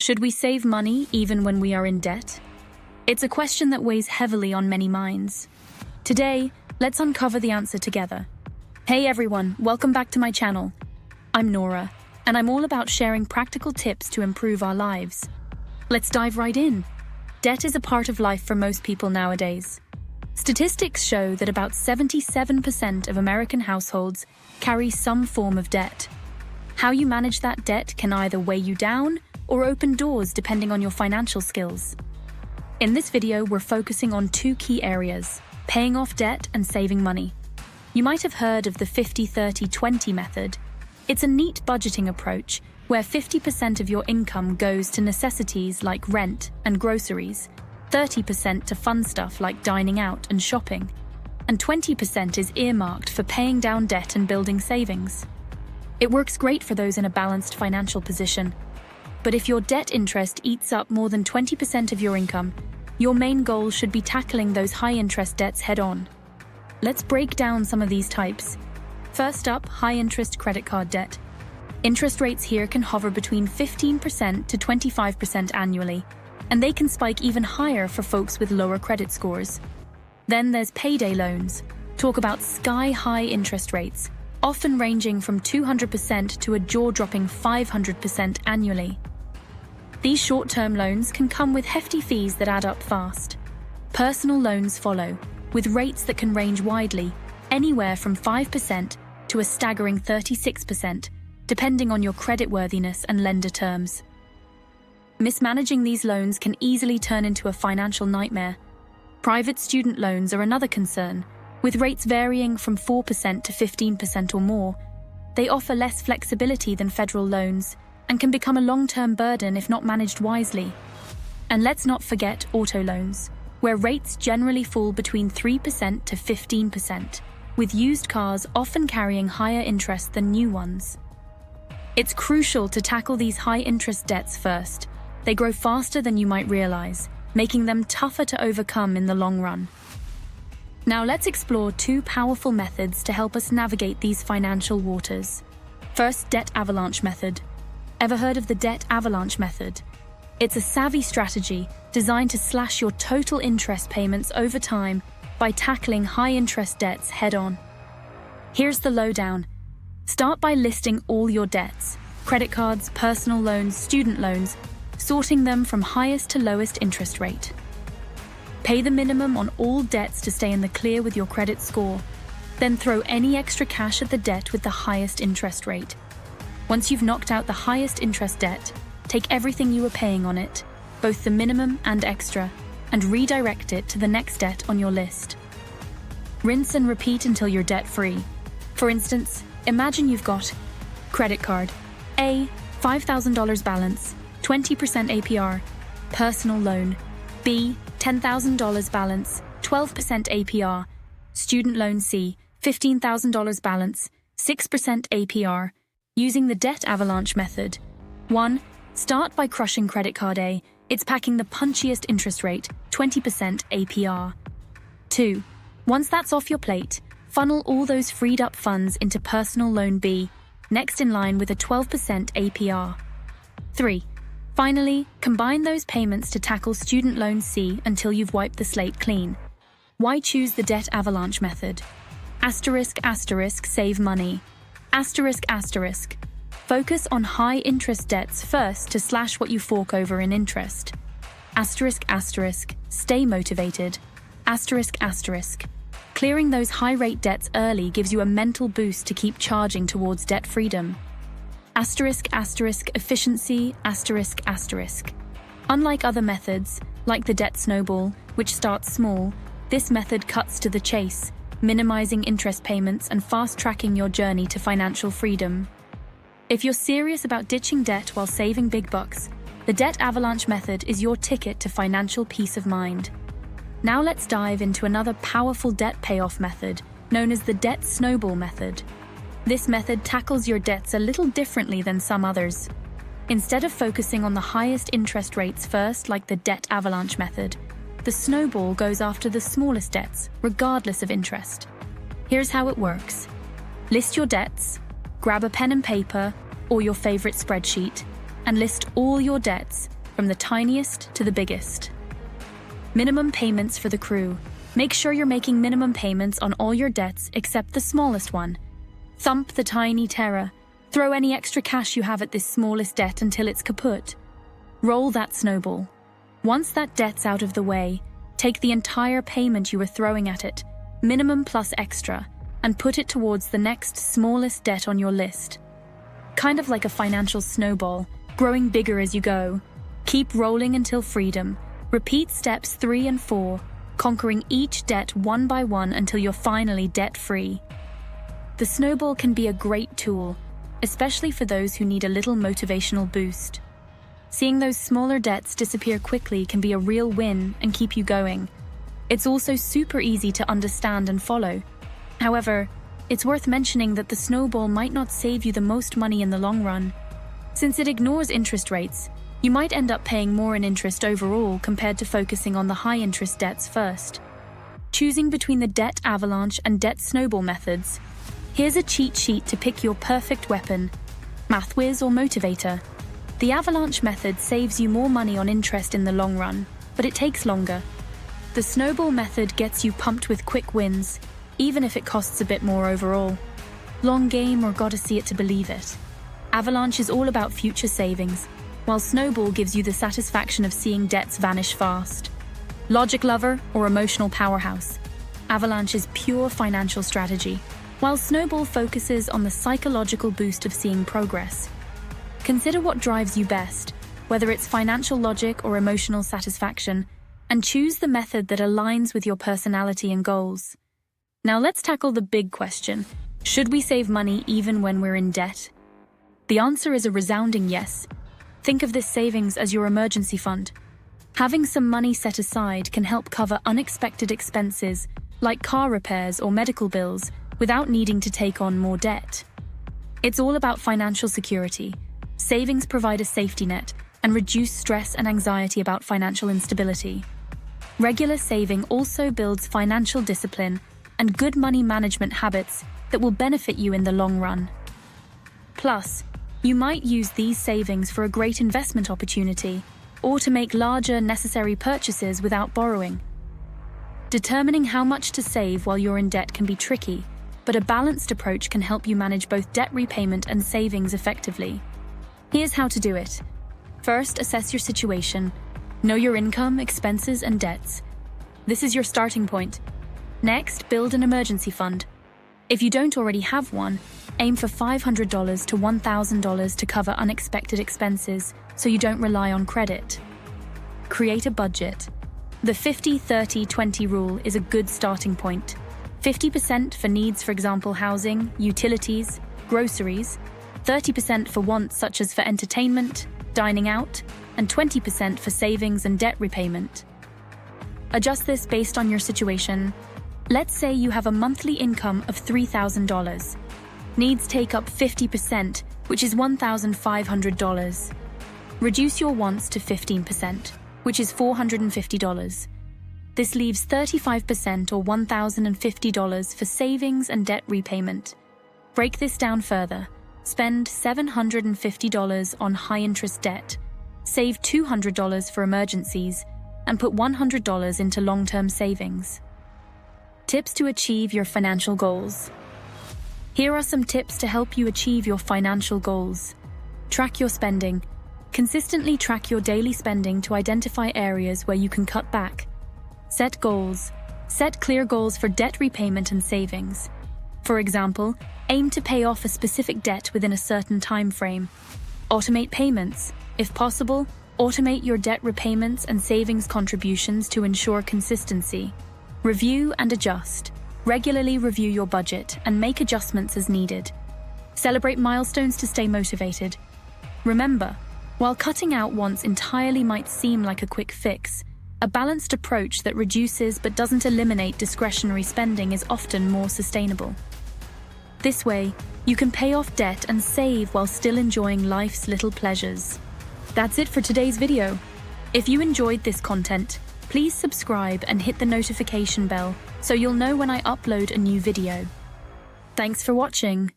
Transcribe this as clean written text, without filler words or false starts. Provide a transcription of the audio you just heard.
Should we save money even when we are in debt? It's a question that weighs heavily on many minds. Today, let's uncover the answer together. Hey everyone, welcome back to my channel. I'm Nora, and I'm all about sharing practical tips to improve our lives. Let's dive right in. Debt is a part of life for most people nowadays. Statistics show that about 77% of American households carry some form of debt. How you manage that debt can either weigh you down or open doors depending on your financial skills. In this video, we're focusing on two key areas: paying off debt and saving money. You might have heard of the 50-30-20 method. It's a neat budgeting approach where 50% of your income goes to necessities like rent and groceries, 30% to fun stuff like dining out and shopping, and 20% is earmarked for paying down debt and building savings. It works great for those in a balanced financial position. But if your debt interest eats up more than 20% of your income, your main goal should be tackling those high-interest debts head-on. Let's break down some of these types. First up, high-interest credit card debt. Interest rates here can hover between 15% to 25% annually, and they can spike even higher for folks with lower credit scores. Then there's payday loans. Talk about sky-high interest rates, often ranging from 200% to a jaw-dropping 500% annually. These short-term loans can come with hefty fees that add up fast. Personal loans follow, with rates that can range widely, anywhere from 5% to a staggering 36%, depending on your creditworthiness and lender terms. Mismanaging these loans can easily turn into a financial nightmare. Private student loans are another concern, with rates varying from 4% to 15% or more. They offer less flexibility than federal loans and can become a long-term burden if not managed wisely. And let's not forget auto loans, where rates generally fall between 3% to 15%, with used cars often carrying higher interest than new ones. It's crucial to tackle these high-interest debts first. They grow faster than you might realize, making them tougher to overcome in the long run. Now let's explore two powerful methods to help us navigate these financial waters. First, Debt Avalanche Method. Ever heard of the Debt Avalanche Method? It's a savvy strategy designed to slash your total interest payments over time by tackling high-interest debts head-on. Here's the lowdown. Start by listing all your debts: credit cards, personal loans, student loans, sorting them from highest to lowest interest rate. Pay the minimum on all debts to stay in the clear with your credit score. Then throw any extra cash at the debt with the highest interest rate. Once you've knocked out the highest interest debt, take everything you were paying on it, both the minimum and extra, and redirect it to the next debt on your list. Rinse and repeat until you're debt-free. For instance, imagine you've got credit card A, $5,000 balance, 20% APR, personal loan B, $10,000 balance, 12% APR, student loan C, $15,000 balance, 6% APR. Using the Debt Avalanche Method. 1. Start by crushing credit card A. It's packing the punchiest interest rate, 20% APR. 2. Once that's off your plate, funnel all those freed up funds into personal loan B, next in line with a 12% APR. 3. Finally, combine those payments to tackle student loan C until you've wiped the slate clean. Why choose the Debt Avalanche Method? Asterisk, asterisk, save money. Asterisk, asterisk. Focus on high-interest debts first to slash what you fork over in interest. Asterisk, asterisk, stay motivated. Asterisk, asterisk. Clearing those high-rate debts early gives you a mental boost to keep charging towards debt freedom. Asterisk, asterisk, efficiency, asterisk, asterisk. Unlike other methods, like the Debt Snowball, which starts small, this method cuts to the chase, minimizing interest payments and fast-tracking your journey to financial freedom. If you're serious about ditching debt while saving big bucks, the Debt Avalanche Method is your ticket to financial peace of mind. Now let's dive into another powerful debt payoff method, known as the Debt Snowball Method. This method tackles your debts a little differently than some others. Instead of focusing on the highest interest rates first, like the Debt Avalanche Method, the snowball goes after the smallest debts, regardless of interest. Here's how it works. List your debts, grab a pen and paper, or your favorite spreadsheet, and list all your debts, from the tiniest to the biggest. Minimum payments for the crew. Make sure you're making minimum payments on all your debts except the smallest one. Thump the tiny terror. Throw any extra cash you have at this smallest debt until it's kaput. Roll that snowball. Once that debt's out of the way, take the entire payment you were throwing at it, minimum plus extra, and put it towards the next smallest debt on your list. Kind of like a financial snowball, growing bigger as you go. Keep rolling until freedom. Repeat steps 3 and 4, conquering each debt one by one until you're finally debt-free. The snowball can be a great tool, especially for those who need a little motivational boost. Seeing those smaller debts disappear quickly can be a real win and keep you going. It's also super easy to understand and follow. However, it's worth mentioning that the snowball might not save you the most money in the long run. Since it ignores interest rates, you might end up paying more in interest overall compared to focusing on the high-interest debts first. Choosing between the Debt Avalanche and Debt Snowball methods, here's a cheat sheet to pick your perfect weapon, Math Whiz or Motivator. The Avalanche method saves you more money on interest in the long run, but it takes longer. The Snowball method gets you pumped with quick wins, even if it costs a bit more overall. Long game or gotta see it to believe it. Avalanche is all about future savings, while Snowball gives you the satisfaction of seeing debts vanish fast. Logic lover or emotional powerhouse, Avalanche is pure financial strategy, while Snowball focuses on the psychological boost of seeing progress. Consider what drives you best, whether it's financial logic or emotional satisfaction, and choose the method that aligns with your personality and goals. Now let's tackle the big question. Should we save money even when we're in debt? The answer is a resounding yes. Think of this savings as your emergency fund. Having some money set aside can help cover unexpected expenses like car repairs or medical bills without needing to take on more debt. It's all about financial security. Savings provide a safety net and reduce stress and anxiety about financial instability. Regular saving also builds financial discipline and good money management habits that will benefit you in the long run. Plus, you might use these savings for a great investment opportunity or to make larger necessary purchases without borrowing. Determining how much to save while you're in debt can be tricky, but a balanced approach can help you manage both debt repayment and savings effectively. Here's how to do it. First, assess your situation. Know your income, expenses, and debts. This is your starting point. Next, build an emergency fund. If you don't already have one, aim for $500 to $1,000 to cover unexpected expenses so you don't rely on credit. Create a budget. The 50-30-20 rule is a good starting point. 50% for needs, for example, housing, utilities, groceries, 30% for wants such as for entertainment, dining out, and 20% for savings and debt repayment. Adjust this based on your situation. Let's say you have a monthly income of $3,000. Needs take up 50%, which is $1,500. Reduce your wants to 15%, which is $450. This leaves 35% or $1,050 for savings and debt repayment. Break this down further. Spend $750 on high-interest debt, save $200 for emergencies, and put $100 into long-term savings. Tips to achieve your financial goals. Here are some tips to help you achieve your financial goals. Track your spending. Consistently track your daily spending to identify areas where you can cut back. Set goals. Set clear goals for debt repayment and savings. For example, aim to pay off a specific debt within a certain time frame. Automate payments. If possible, automate your debt repayments and savings contributions to ensure consistency. Review and adjust. Regularly review your budget and make adjustments as needed. Celebrate milestones to stay motivated. Remember, while cutting out wants entirely might seem like a quick fix, a balanced approach that reduces but doesn't eliminate discretionary spending is often more sustainable. This way, you can pay off debt and save while still enjoying life's little pleasures. That's it for today's video. If you enjoyed this content, please subscribe and hit the notification bell so you'll know when I upload a new video. Thanks for watching.